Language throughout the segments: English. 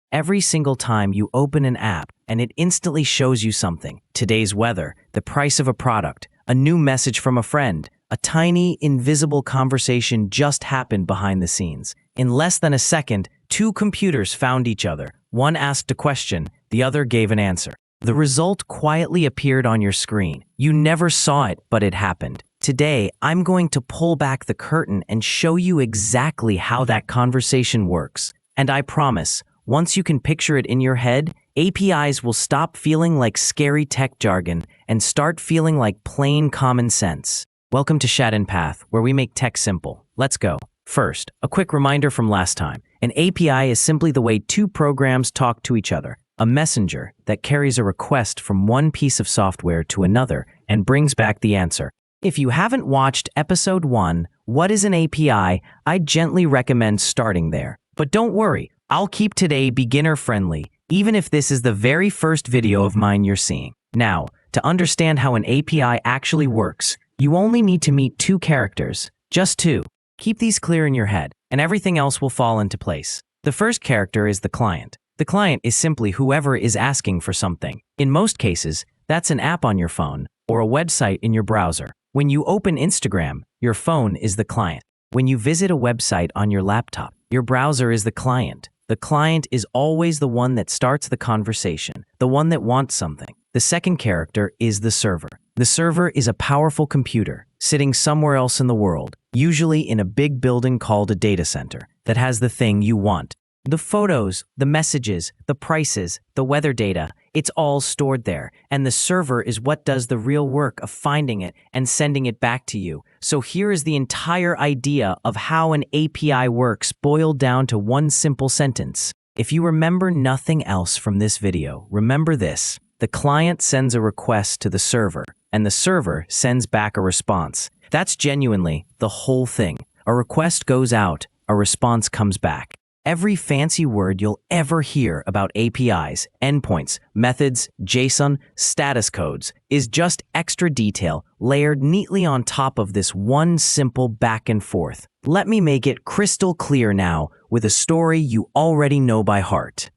Every single time you open an app and it instantly shows you something. Today's weather, the price of a product, a new message from a friend, a tiny, invisible conversation just happened behind the scenes. In less than a second, two computers found each other. One asked a question, the other gave an answer. The result quietly appeared on your screen. You never saw it, but it happened. Today, I'm going to pull back the curtain and show you exactly how that conversation works. And I promise, once you can picture it in your head, APIs will stop feeling like scary tech jargon and start feeling like plain common sense. Welcome to ShadhinPath, where we make tech simple. Let's go. First, a quick reminder from last time. An API is simply the way two programs talk to each other. A messenger that carries a request from one piece of software to another and brings back the answer. If you haven't watched episode 1, What is an API? I'd gently recommend starting there. But don't worry, I'll keep today beginner friendly, even if this is the very first video of mine you're seeing. Now, to understand how an API actually works, you only need to meet two characters, just two. Keep these clear in your head, and everything else will fall into place. The first character is the client. The client is simply whoever is asking for something. In most cases, that's an app on your phone or a website in your browser. When you open Instagram, your phone is the client. When you visit a website on your laptop, your browser is the client. The client is always the one that starts the conversation, the one that wants something. The second character is the server. The server is a powerful computer sitting somewhere else in the world, usually in a big building called a data center, that has the thing you want. The photos, the messages, the prices, the weather data, it's all stored there, and the server is what does the real work of finding it and sending it back to you. So here is the entire idea of how an API works boiled down to one simple sentence. If you remember nothing else from this video, remember this. The client sends a request to the server, and the server sends back a response. That's genuinely the whole thing. A request goes out, a response comes back. Every fancy word you'll ever hear about APIs, endpoints, methods, JSON, status codes is just extra detail layered neatly on top of this one simple back and forth. Let me make it crystal clear now with a story you already know by heart.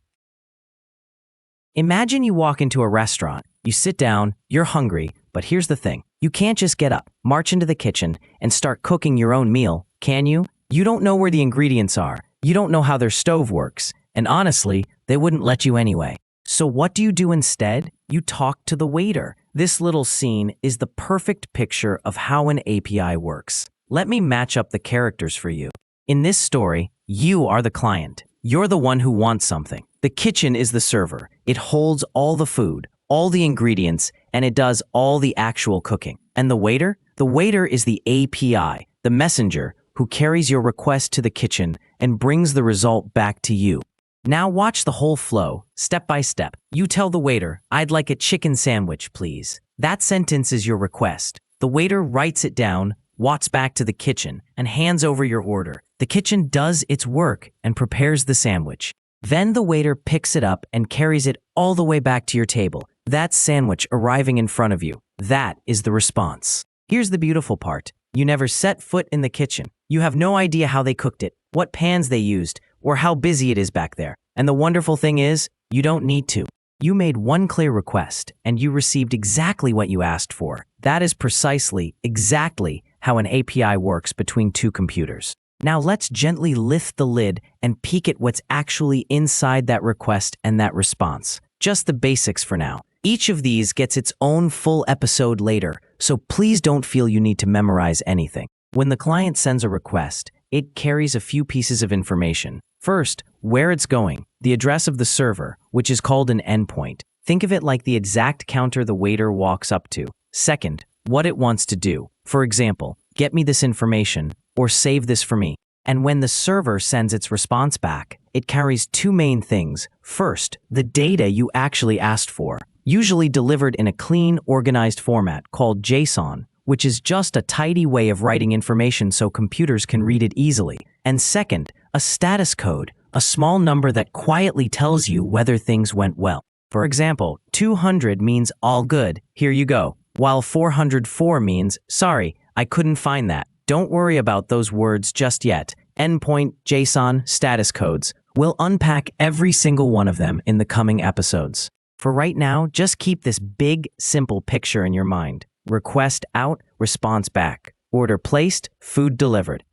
Imagine you walk into a restaurant, you sit down, you're hungry, but here's the thing. You can't just get up, march into the kitchen, and start cooking your own meal, can you? You don't know where the ingredients are. You don't know how their stove works, and honestly, they wouldn't let you anyway. So what do you do instead? You talk to the waiter. This little scene is the perfect picture of how an API works. Let me match up the characters for you. In this story, you are the client. You're the one who wants something. The kitchen is the server. It holds all the food, all the ingredients, and it does all the actual cooking. And the waiter? The waiter is the API, the messenger, who carries your request to the kitchen and brings the result back to you. Now watch the whole flow, step by step. You tell the waiter, "I'd like a chicken sandwich, please." That sentence is your request. The waiter writes it down, walks back to the kitchen, and hands over your order. The kitchen does its work and prepares the sandwich. Then the waiter picks it up and carries it all the way back to your table. That sandwich arriving in front of you. That is the response. Here's the beautiful part. You never set foot in the kitchen. You have no idea how they cooked it, what pans they used, or how busy it is back there. And the wonderful thing is, you don't need to. You made one clear request, and you received exactly what you asked for. That is precisely, exactly how an API works between two computers. Now let's gently lift the lid and peek at what's actually inside that request and that response. Just the basics for now. Each of these gets its own full episode later, so please don't feel you need to memorize anything. When the client sends a request, it carries a few pieces of information. First, where it's going, the address of the server, which is called an endpoint. Think of it like the exact counter the waiter walks up to. Second, what it wants to do. For example, get me this information, or save this for me. And when the server sends its response back, it carries two main things. First, the data you actually asked for, usually delivered in a clean, organized format called JSON, which is just a tidy way of writing information so computers can read it easily. And second, a status code, a small number that quietly tells you whether things went well. For example, 200 means all good, here you go, while 404 means, sorry, I couldn't find that. Don't worry about those words just yet. Endpoint, JSON, status codes, We'll unpack every single one of them in the coming episodes. For right now, just keep this big, simple picture in your mind. Request out, response back. Order placed, food delivered.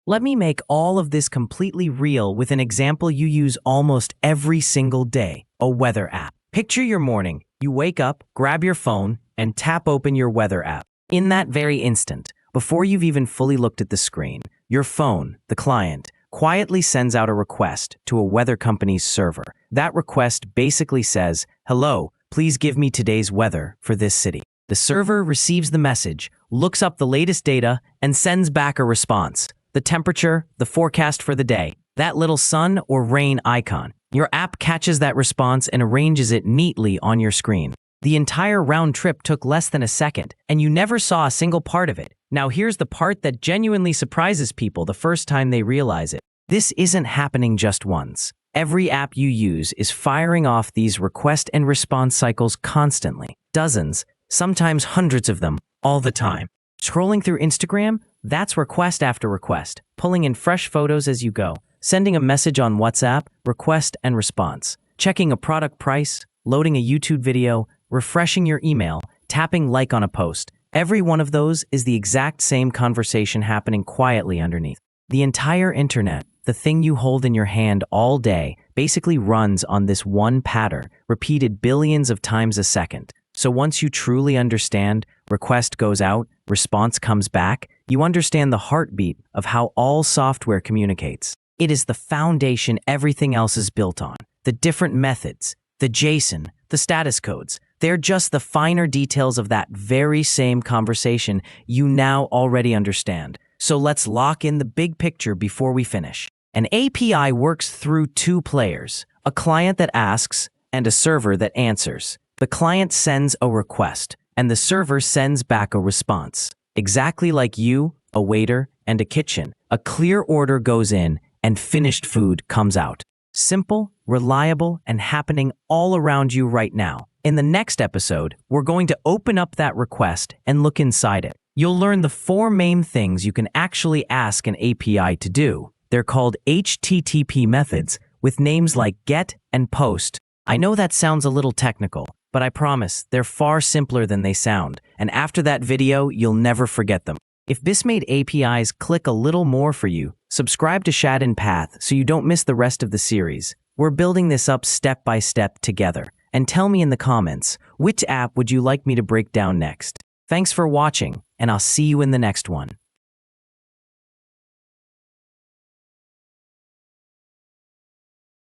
Let me make all of this completely real with an example you use almost every single day, a weather app. Picture your morning. You wake up, grab your phone, and tap open your weather app. In that very instant, before you've even fully looked at the screen, your phone, the client, quietly sends out a request to a weather company's server. That request basically says, "Hello, please give me today's weather for this city." The server receives the message, looks up the latest data, and sends back a response. The temperature, the forecast for the day, that little sun or rain icon. Your app catches that response and arranges it neatly on your screen. The entire round trip took less than a second, and you never saw a single part of it. Now here's the part that genuinely surprises people the first time they realize it. This isn't happening just once. Every app you use is firing off these request and response cycles constantly. Dozens, sometimes hundreds of them, all the time. Scrolling through Instagram, that's request after request. Pulling in fresh photos as you go. Sending a message on WhatsApp, request and response. Checking a product price, loading a YouTube video, refreshing your email, tapping like on a post. Every one of those is the exact same conversation happening quietly underneath. The entire internet, the thing you hold in your hand all day, basically runs on this one pattern, repeated billions of times a second. So once you truly understand, request goes out, response comes back, you understand the heartbeat of how all software communicates. It is the foundation everything else is built on. The different methods, the JSON, the status codes, they're just the finer details of that very same conversation you now already understand. So let's lock in the big picture before we finish. An API works through two players, a client that asks and a server that answers. The client sends a request, and the server sends back a response. Exactly like you, a waiter, and a kitchen. A clear order goes in, and finished food comes out. Simple, reliable, and happening all around you right now. In the next episode, we're going to open up that request and look inside it. You'll learn the 4 main things you can actually ask an API to do. They're called HTTP methods, with names like GET and POST. I know that sounds a little technical, but I promise they're far simpler than they sound, and after that video, you'll never forget them. If this made APIs click a little more for you, subscribe to ShadhinPath so you don't miss the rest of the series. We're building this up step by step together. And tell me in the comments, which app would you like me to break down next? Thanks for watching, and I'll see you in the next one.